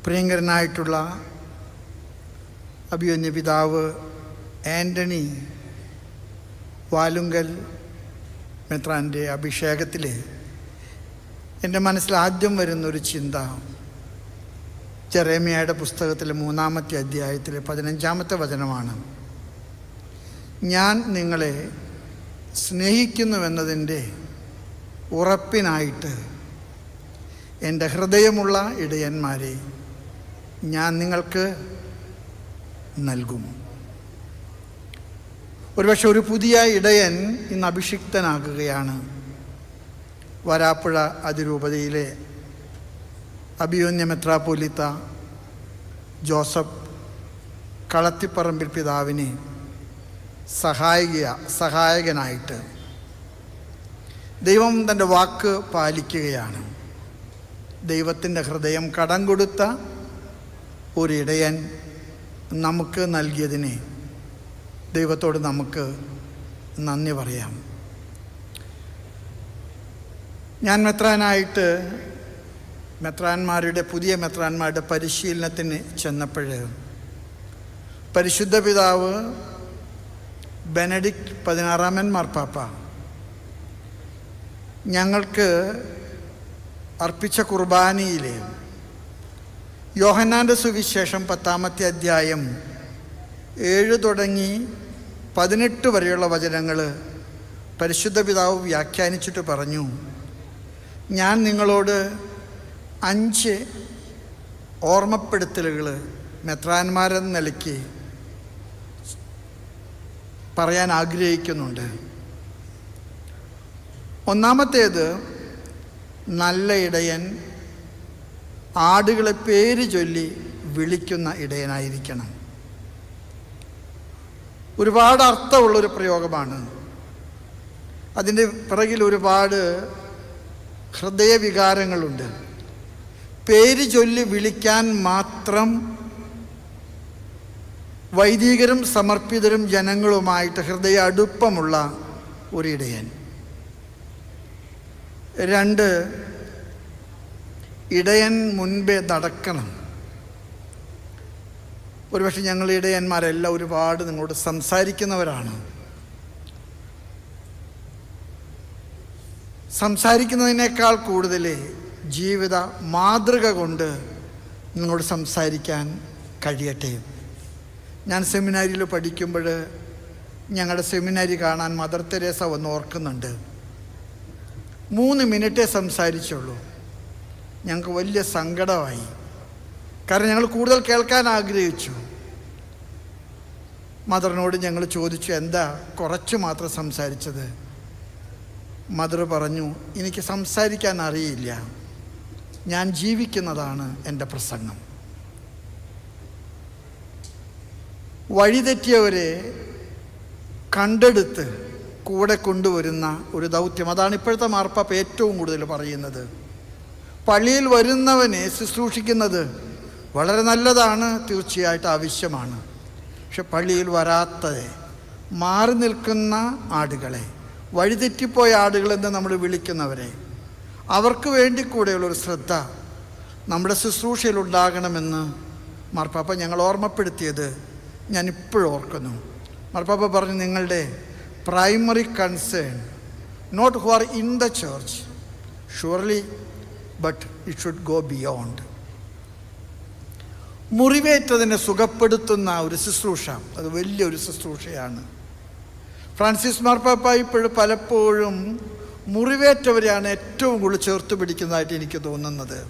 പ്രിയങ്കരനായിട്ടുള്ള അഭിമന്യ പിതാവ് ആൻ്റണി വാലുങ്കൽ മെത്രാൻ്റെ അഭിഷേകത്തിൽ എൻ്റെ മനസ്സിൽ ആദ്യം വരുന്നൊരു ചിന്ത ജെറേമിയയുടെ പുസ്തകത്തിലെ 3-ാമത്തെ അധ്യായത്തിലെ 15-ാമത്തെ വചനമാണ്. ഞാൻ നിങ്ങളെ സ്നേഹിക്കുന്നുവെന്നതിൻ്റെ ഉറപ്പിനായിട്ട് എൻ്റെ ഹൃദയമുള്ള ഇടയന്മാരെ ഞാൻ നിങ്ങൾക്ക് നൽകും. ഒരുപക്ഷെ ഒരു പുതിയ ഇടയൻ ഇന്ന് അഭിഷിക്തനാകുകയാണ്. വരാപ്പുഴ അതിരൂപതയിലെ അഭിമന്യ മെത്രാപ്പോലീത്ത ജോസഫ് കളത്തിപ്പറമ്പിൽ പിതാവിനെ സഹായകനായിട്ട് ദൈവം തൻ്റെ വാക്ക് പാലിക്കുകയാണ്. ദൈവത്തിൻ്റെ ഹൃദയം കടം കൊടുത്ത ഒരിടയൻ നമുക്ക് നൽകിയതിനെ ദൈവത്തോട് നമുക്ക് നന്ദി പറയാം. ഞാൻ പുതിയ മെത്രാന്മാരുടെ പരിശീലനത്തിന് ചെന്നപ്പോൾ പരിശുദ്ധ പിതാവ് ബെനഡിക്റ്റ് 16 മാർപ്പാപ്പ ഞങ്ങൾക്ക് അർപ്പിച്ച കുർബാനയിലെ യോഹന്നാൻ്റെ സുവിശേഷം 10-ാമത്തെ അധ്യായം 7 തുടങ്ങി 18 വരെയുള്ള വചനങ്ങൾ പരിശുദ്ധ പിതാവ് വ്യാഖ്യാനിച്ചിട്ട് പറഞ്ഞു, ഞാൻ നിങ്ങളോട് 5 ഓർമ്മപ്പെടുത്തലുകൾ മെത്രാന്മാരെന്ന നിലയ്ക്ക് പറയാൻ ആഗ്രഹിക്കുന്നുണ്ട്. ഒന്നാമത്തേത്, നല്ല ഇടയൻ ആടുകളെ പേര് ചൊല്ലി വിളിക്കുന്ന ഇടയനായിരിക്കണം. ഒരുപാട് അർത്ഥമുള്ളൊരു പ്രയോഗമാണ്. അതിൻ്റെ പിറകിൽ ഒരുപാട് ഹൃദയവികാരങ്ങളുണ്ട്. പേര് ചൊല്ലി വിളിക്കാൻ മാത്രം വൈദികരും സമർപ്പിതരും ജനങ്ങളുമായിട്ട് ഹൃദയ അടുപ്പമുള്ള ഒരിടയൻ. 2, ഇടയൻ മുൻപേ നടക്കണം. ഒരുപക്ഷെ ഞങ്ങൾ ഇടയന്മാരെല്ലാം ഒരുപാട് നിങ്ങളോട് സംസാരിക്കുന്നവരാണ്. സംസാരിക്കുന്നതിനേക്കാൾ കൂടുതൽ ജീവിത മാതൃക കൊണ്ട് നിങ്ങളോട് സംസാരിക്കാൻ കഴിയട്ടെ. ഞാൻ സെമിനാരിയിൽ പഠിക്കുമ്പോൾ ഞങ്ങളുടെ സെമിനാരി കാണാൻ മദർ തെരേസ വന്ന് ഓർക്കുന്നുണ്ട്. 3 മിനിറ്റേ സംസാരിച്ചുള്ളൂ. ഞങ്ങൾക്ക് വലിയ സങ്കടമായി. കാരണം ഞങ്ങൾ കൂടുതൽ കേൾക്കാൻ ആഗ്രഹിച്ചു. മദറിനോട് ഞങ്ങൾ ചോദിച്ചു, എന്താ കുറച്ച് മാത്രം സംസാരിച്ചത്? മദർ പറഞ്ഞു, എനിക്ക് സംസാരിക്കാൻ അറിയില്ല, ഞാൻ ജീവിക്കുന്നതാണ് എൻ്റെ പ്രസംഗം. വഴിതെറ്റിയവരെ കണ്ടെടുത്ത് കൂടെ കൊണ്ടുവരുന്ന ഒരു ദൗത്യം, അതാണ് ഇപ്പോഴത്തെ മാർപ്പാപ്പ ഏറ്റവും കൂടുതൽ പറയുന്നത്. പള്ളിയിൽ വരുന്നവനെ ശുശ്രൂഷിക്കുന്നത് വളരെ നല്ലതാണ്, തീർച്ചയായിട്ടും ആവശ്യമാണ്. പക്ഷെ പള്ളിയിൽ വരാത്തതെ, മാറി നിൽക്കുന്ന ആടുകളെ, വഴിതെറ്റിപ്പോയ ആടുകളെന്ന് നമ്മൾ വിളിക്കുന്നവരെ, അവർക്ക് വേണ്ടി കൂടെയുള്ളൊരു ശ്രദ്ധ നമ്മുടെ ശുശ്രൂഷയിൽ ഉണ്ടാകണമെന്ന് മാർപ്പാപ്പ ഞങ്ങൾ ഓർമ്മപ്പെടുത്തിയത് ഞാനിപ്പോഴും ഓർക്കുന്നു. മാർപ്പാപ്പ പറഞ്ഞു, നിങ്ങളുടെ primary concern, not who are in the church, surely, but it should go beyond. മുറിവേറ്റതിനെ സുഖപ്പെടുത്തുന്ന ഒരു ശുശ്രൂഷ, അത് വലിയൊരു ശുശ്രൂഷയാണ്. ഫ്രാൻസിസ് മാർപ്പാപ്പ ഇപ്പോഴും പലപ്പോഴും മുറിവേറ്റവരെയാണ് ഏറ്റവും കൂടുതൽ ചേർത്ത് പിടിക്കുന്നതായിട്ട് എനിക്ക് തോന്നുന്നത്.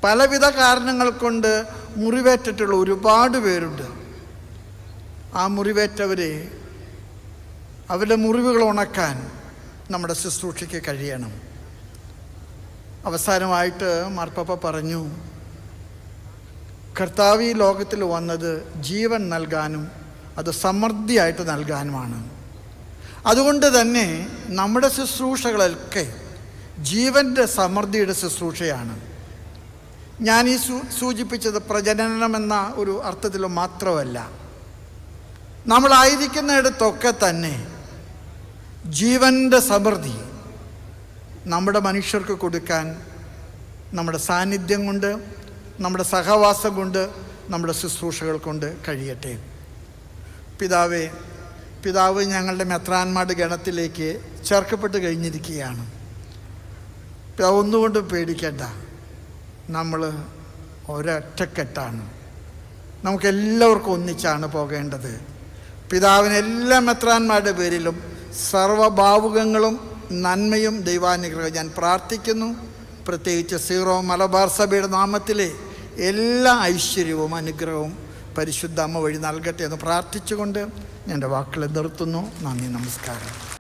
പലവിധ കാരണങ്ങൾ കൊണ്ട് മുറിവേറ്റിട്ടുള്ള ഒരുപാട് പേരുണ്ട്. ആ മുറിവേറ്റവരെ, അവരുടെ മുറിവുകൾ ഉണക്കാൻ നമ്മുടെ ശുശ്രൂഷയ്ക്ക് കഴിയണം. അവസാനമായിട്ട് മാർപ്പാപ്പ പറഞ്ഞു, കർത്താവ് ഈ ലോകത്തിൽ വന്നത് ജീവൻ നൽകാനും അത് സമൃദ്ധിയായിട്ട് നൽകാനുമാണ്. അതുകൊണ്ട് തന്നെ നമ്മുടെ ശുശ്രൂഷകളൊക്കെ ജീവൻ്റെ സമൃദ്ധിയുടെ ശുശ്രൂഷയാണ്. ഞാൻ ഈ സൂചിപ്പിച്ചത് പ്രജനനം എന്ന ഒരു അർത്ഥത്തിൽ മാത്രമല്ല, നമ്മളായിരിക്കുന്നിടത്തൊക്കെ തന്നെ ജീവൻ്റെ സമൃദ്ധി നമ്മുടെ മനുഷ്യർക്ക് കൊടുക്കാൻ നമ്മുടെ സാന്നിധ്യം കൊണ്ട്, നമ്മുടെ സഹവാസം കൊണ്ട്, നമ്മുടെ ശുശ്രൂഷകൾ കൊണ്ട് കഴിയട്ടെ. പിതാവ് ഞങ്ങളുടെ മെത്രാന്മാരുടെ ഗണത്തിലേക്ക് ചേർക്കപ്പെട്ട് കഴിഞ്ഞിരിക്കുകയാണ്. പിതാവ് ഒന്നുകൊണ്ടും പേടിക്കേണ്ട, നമ്മൾ ഒരൊറ്റക്കെട്ടാണ്. നമുക്കെല്ലാവർക്കും ഒന്നിച്ചാണ് പോകേണ്ടത്. പിതാവിന് എല്ലാ മെത്രാന്മാരുടെ പേരിലും സർവഭാവുകങ്ങളും നന്മയും ദൈവാനുഗ്രഹം ഞാൻ പ്രാർത്ഥിക്കുന്നു. പ്രത്യേകിച്ച് സീറോ മലബാർ സഭയുടെ നാമത്തിലെ എല്ലാ ഐശ്വര്യവും അനുഗ്രഹവും പരിശുദ്ധ അമ്മ വഴി നൽകട്ടെ എന്ന് പ്രാർത്ഥിച്ചുകൊണ്ട് ഞാൻ എൻ്റെ വാക്കുകളെ നിർത്തുന്നു. നന്ദി, നമസ്കാരം.